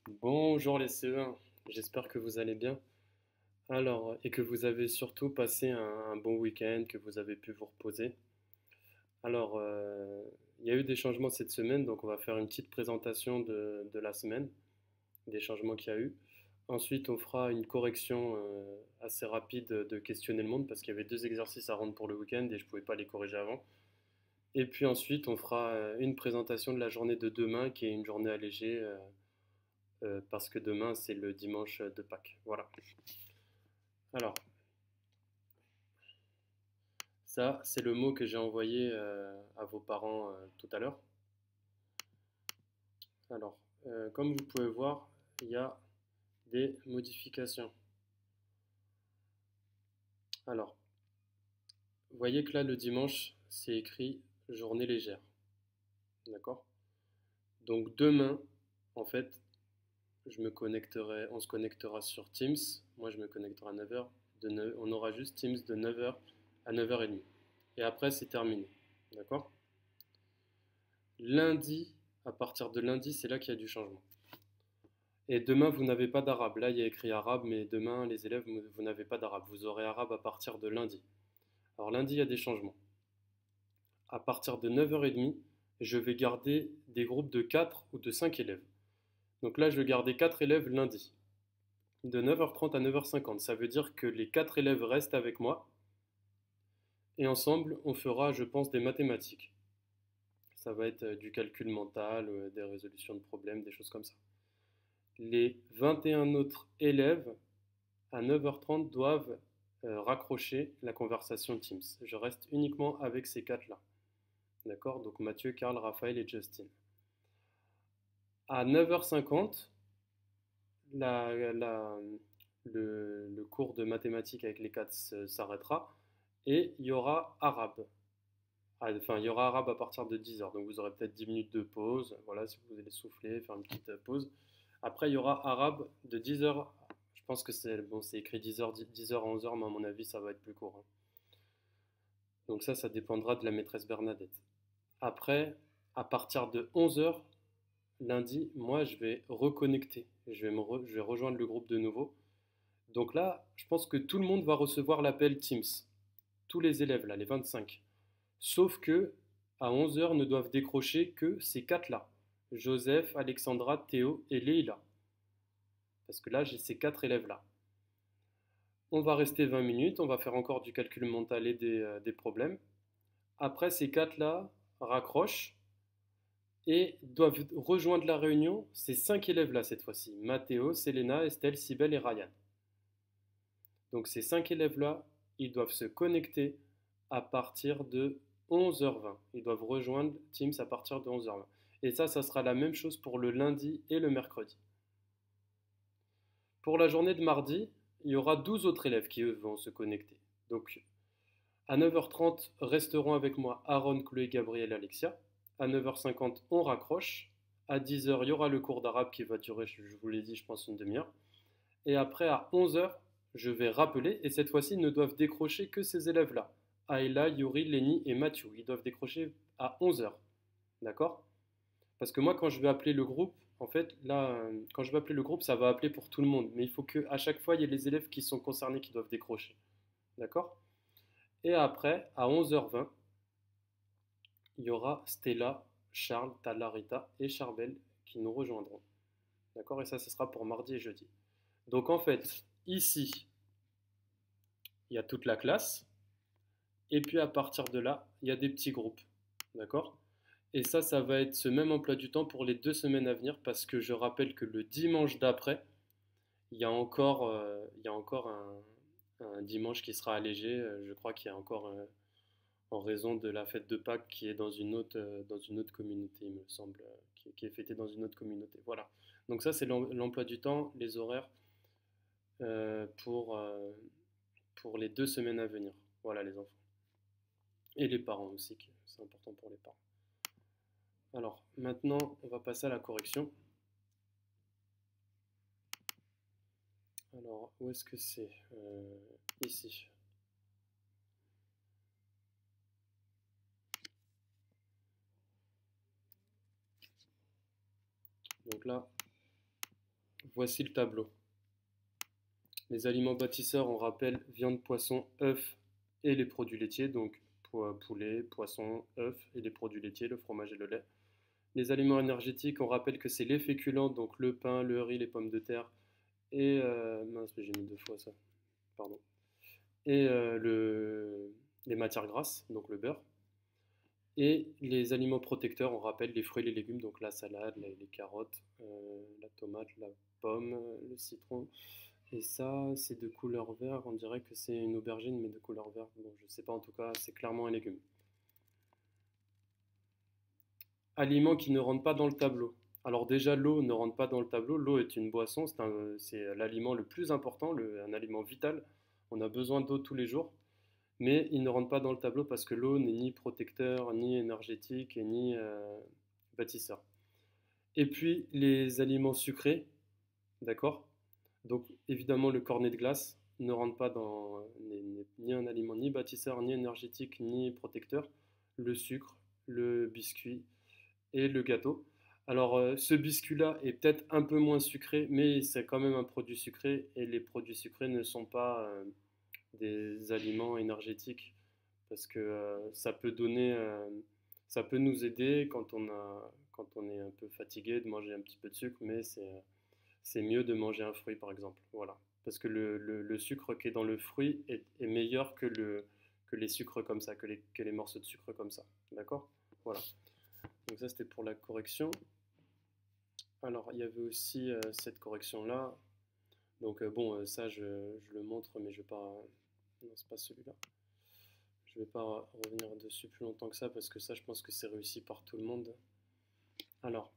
Bonjour les CE1, j'espère que vous allez bien. Alors, et que vous avez surtout passé un bon week-end, que vous avez pu vous reposer. Alors, il y a eu des changements cette semaine, donc on va faire une petite présentation de la semaine, des changements qu'il y a eu. Ensuite, on fera une correction assez rapide de questionner le monde, parce qu'il y avait deux exercices à rendre pour le week-end et je ne pouvais pas les corriger avant. Et puis ensuite, on fera une présentation de la journée de demain, qui est une journée allégée, parce que demain, c'est le dimanche de Pâques. Voilà. Alors, ça, c'est le mot que j'ai envoyé à vos parents tout à l'heure. Alors, comme vous pouvez voir, il y a des modifications. Alors, vous voyez que là, le dimanche, c'est écrit journée légère. D'accord? Donc, demain, en fait, on se connectera sur Teams. Moi, je me connecterai à 9h. On aura juste Teams de 9h à 9h30. Et après, c'est terminé. D'accord? Lundi, à partir de lundi, c'est là qu'il y a du changement. Et demain, vous n'avez pas d'arabe. Là, il y a écrit arabe, mais demain, les élèves, vous n'avez pas d'arabe. Vous aurez arabe à partir de lundi. Alors lundi, il y a des changements. À partir de 9h30, je vais garder des groupes de 4 ou de 5 élèves. Donc là, je vais garder 4 élèves lundi, de 9h30 à 9h50. Ça veut dire que les 4 élèves restent avec moi. Et ensemble, on fera, je pense, des mathématiques. Ça va être du calcul mental, des résolutions de problèmes, des choses comme ça. Les 21 autres élèves, à 9h30, doivent raccrocher la conversation Teams. Je reste uniquement avec ces quatre-là. D'accord? Donc Mathieu, Karl, Raphaël et Justin. À 9h50, le cours de mathématiques avec les quatre s'arrêtera et il y aura arabe. Enfin, il y aura arabe à partir de 10h. Donc vous aurez peut-être 10 minutes de pause. Voilà, si vous voulez souffler, faire une petite pause. Après, il y aura arabe de 10h. Je pense que c'est bon, c'est écrit 10h, 10h à 11h, mais à mon avis, ça va être plus court, hein. Donc ça dépendra de la maîtresse Bernadette. Après, à partir de 11h, lundi, moi, je vais reconnecter. Je vais rejoindre le groupe de nouveau. Donc là, je pense que tout le monde va recevoir l'appel Teams. Tous les élèves, là, les 25. Sauf que, à 11h, ne doivent décrocher que ces quatre-là. Joseph, Alexandra, Théo et Leïla. Parce que là, j'ai ces quatre élèves-là. On va rester 20 minutes, on va faire encore du calcul mental et des problèmes. Après, ces quatre-là raccrochent et doivent rejoindre la réunion ces cinq élèves-là cette fois-ci. Mathéo, Selena, Estelle, Sibel et Ryan. Donc ces cinq élèves-là, ils doivent se connecter à partir de 11h20. Ils doivent rejoindre Teams à partir de 11h20. Et ça sera la même chose pour le lundi et le mercredi. Pour la journée de mardi, il y aura 12 autres élèves qui, eux, vont se connecter. Donc à 9h30, resteront avec moi Aaron, Chloé, Gabriel et Alexia. À 9h50, on raccroche. À 10h, il y aura le cours d'arabe qui va durer, je vous l'ai dit, je pense une demi-heure. Et après, à 11h, je vais rappeler, et cette fois-ci, ils ne doivent décrocher que ces élèves-là. Ayla, Yuri, Lenny et Mathieu. Ils doivent décrocher à 11h. D'accord? Parce que moi, quand je vais appeler le groupe, en fait, là, quand je vais appeler le groupe, ça va appeler pour tout le monde. Mais il faut qu'à chaque fois, il y ait les élèves qui sont concernés qui doivent décrocher. D'accord? Et après, à 11h20, il y aura Stella, Charles, Talarita et Charbel qui nous rejoindront. D'accord? Et ça, ce sera pour mardi et jeudi. Donc en fait, ici, il y a toute la classe. Et puis à partir de là, il y a des petits groupes. D'accord? Et ça va être ce même emploi du temps pour les 2 semaines à venir parce que je rappelle que le dimanche d'après, il y a encore un dimanche qui sera allégé. Je crois qu'il y a encore en raison de la fête de Pâques qui est dans une autre communauté, il me semble, qui est fêtée dans une autre communauté. Voilà. Donc ça, c'est l'emploi du temps, les horaires euh, pour, euh, pour les 2 semaines à venir. Voilà les enfants. Et les parents aussi, c'est important pour les parents. Alors, maintenant, on va passer à la correction. Alors, où est-ce que c'est ici. Donc là, voici le tableau. Les aliments bâtisseurs, on rappelle viande, poisson, œufs et les produits laitiers, donc poulet, poisson, œufs et les produits laitiers, le fromage et le lait. Les aliments énergétiques, on rappelle que c'est les féculents, donc le pain, le riz, les pommes de terre et mince, j'ai mis 2 fois ça, pardon. Et les matières grasses, donc le beurre. Et les aliments protecteurs, on rappelle les fruits et les légumes, donc la salade, les carottes, la tomate, la pomme, le citron. Et ça, c'est de couleur vert. On dirait que c'est une aubergine, mais de couleur vert. Bon, je sais pas, en tout cas, c'est clairement un légume. Aliments qui ne rentrent pas dans le tableau. Alors déjà, l'eau ne rentre pas dans le tableau. L'eau est une boisson, c'est l'aliment le plus important, un aliment vital. On a besoin d'eau tous les jours, mais il ne rentre pas dans le tableau parce que l'eau n'est ni protecteur, ni énergétique, et ni bâtisseur. Et puis les aliments sucrés, d'accord? Donc évidemment le cornet de glace ne rentre pas dans ni un aliment ni bâtisseur, ni énergétique, ni protecteur. Le sucre, le biscuit et le gâteau. Alors ce biscuit-là est peut-être un peu moins sucré, mais c'est quand même un produit sucré et les produits sucrés ne sont pas des aliments énergétiques parce que ça peut nous aider quand on est un peu fatigué de manger un petit peu de sucre, mais c'est mieux de manger un fruit par exemple. Voilà. Parce que le sucre qui est dans le fruit est meilleur que les sucres comme ça, que les morceaux de sucre comme ça. D'accord? Voilà. Donc ça c'était pour la correction. Alors il y avait aussi cette correction-là. Donc bon, ça je le montre, mais je vais pas. Non, c'est pas celui-là. Je vais pas revenir dessus plus longtemps que ça parce que ça, je pense que c'est réussi par tout le monde. Alors,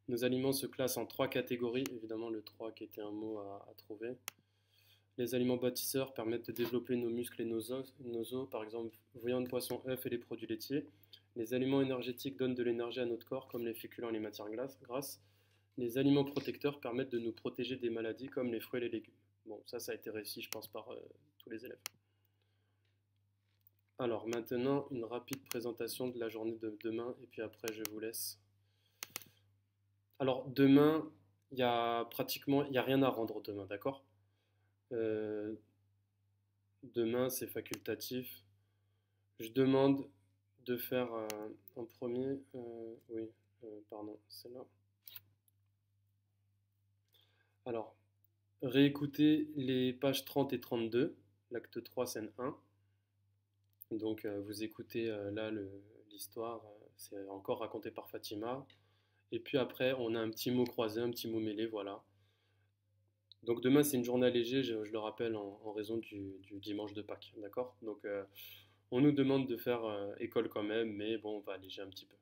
nos aliments se classent en 3 catégories. Évidemment, le 3 qui était un mot à trouver. Les aliments bâtisseurs permettent de développer nos muscles et nos os, par exemple viande, poisson, œufs et les produits laitiers. Les aliments énergétiques donnent de l'énergie à notre corps, comme les féculents et les matières grasses. Les aliments protecteurs permettent de nous protéger des maladies, comme les fruits et les légumes. Bon, ça a été réussi, je pense, par tous les élèves. Alors maintenant, une rapide présentation de la journée de demain, et puis après, je vous laisse. Alors demain, il y a rien à rendre demain, d'accord? Euh, Demain, c'est facultatif. Je demande de faire en premier, oui, pardon, c'est là. Alors, réécoutez les pages 30 et 32, l'acte 3, scène 1. Donc, vous écoutez là l'histoire, c'est encore raconté par Fatima. Et puis après, on a un petit mot croisé, un petit mot mêlé, voilà. Donc demain, c'est une journée allégée, je le rappelle, en raison du dimanche de Pâques, d'accord? Donc, on nous demande de faire école quand même, mais bon, on va alléger un petit peu.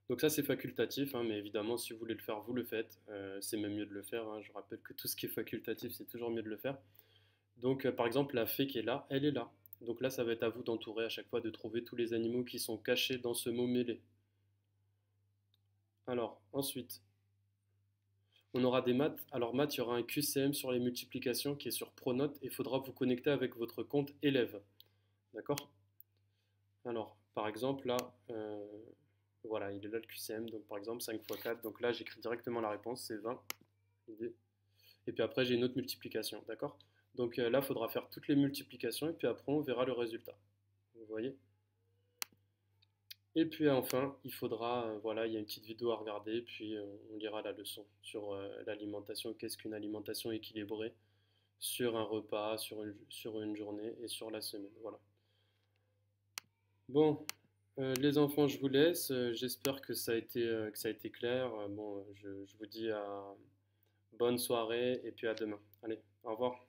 Donc ça, c'est facultatif, hein, mais évidemment, si vous voulez le faire, vous le faites. C'est même mieux de le faire, hein. Je rappelle que tout ce qui est facultatif, c'est toujours mieux de le faire. Donc, par exemple, la fée qui est là, elle est là. Donc là, ça va être à vous d'entourer à chaque fois, de trouver tous les animaux qui sont cachés dans ce mot mêlé. Alors, ensuite, on aura des maths. Alors, maths, il y aura un QCM sur les multiplications qui est sur Pronote et il faudra vous connecter avec votre compte élève. D'accord? Alors, par exemple, là, voilà, il est là le QCM. Donc, par exemple, 5 fois 4. Donc là, j'écris directement la réponse, c'est 20. Et puis après, j'ai une autre multiplication. D'accord? Donc là, il faudra faire toutes les multiplications et puis après, on verra le résultat. Vous voyez? Et puis enfin, il faudra, voilà, il y a une petite vidéo à regarder, puis on lira la leçon sur l'alimentation, qu'est-ce qu'une alimentation équilibrée sur un repas, sur une journée et sur la semaine. Voilà. Bon, les enfants, je vous laisse. J'espère que ça a été clair. Bon, je vous dis bonne soirée et puis à demain. Allez, au revoir.